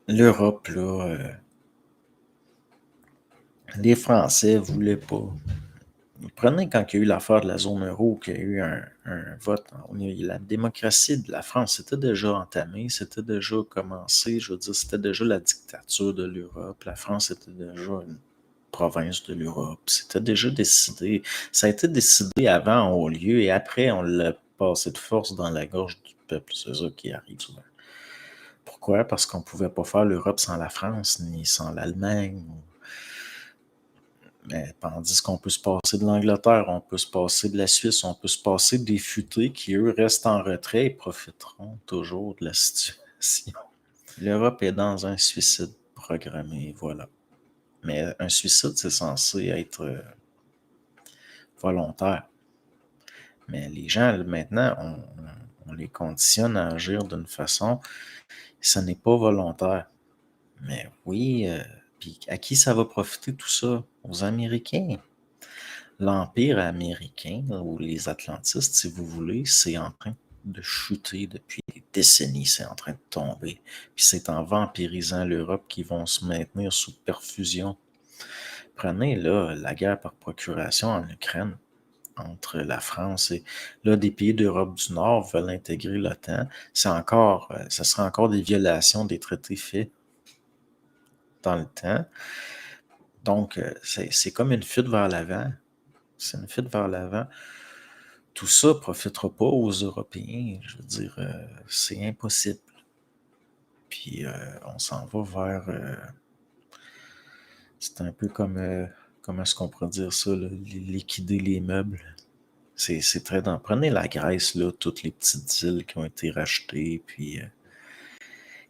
l'Europe, là, les Français voulaient pas. Prenez quand il y a eu l'affaire de la zone euro, qu'il y a eu un vote, la démocratie de la France c'était déjà entamée, c'était déjà commencé, je veux dire, c'était déjà la dictature de l'Europe, la France était déjà une province de l'Europe, c'était déjà décidé, ça a été décidé avant en haut lieu et après on l'a passé de force dans la gorge du peuple, c'est ça qui arrive souvent. Pourquoi? Parce qu'on ne pouvait pas faire l'Europe sans la France, ni sans l'Allemagne. Mais tandis qu'on peut se passer de l'Angleterre, on peut se passer de la Suisse, on peut se passer des futés qui, eux, restent en retrait et profiteront toujours de la situation. L'Europe est dans un suicide programmé, voilà. Mais un suicide, c'est censé être volontaire. Mais les gens, maintenant, on les conditionne à agir d'une façon, ça n'est pas volontaire. Mais oui, puis à qui ça va profiter tout ça? Aux Américains. L'Empire américain, ou les Atlantistes, si vous voulez, c'est en train de chuter depuis des décennies, c'est en train de tomber. Puis c'est en vampirisant l'Europe qu'ils vont se maintenir sous perfusion. Prenez là la guerre par procuration en Ukraine entre la France et là des pays d'Europe du Nord veulent intégrer l'OTAN. C'est encore, ça sera encore des violations des traités faits dans le temps. Donc c'est comme une fuite vers l'avant. C'est une fuite vers l'avant. Tout ça ne profitera pas aux Européens. Je veux dire, c'est impossible. Puis on s'en va vers. C'est un peu comme. Comment est-ce qu'on pourrait dire ça, là, liquider les meubles. C'est très dense. Prenez la Grèce, là, toutes les petites îles qui ont été rachetées. Puis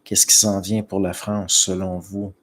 qu'est-ce qui s'en vient pour la France, selon vous?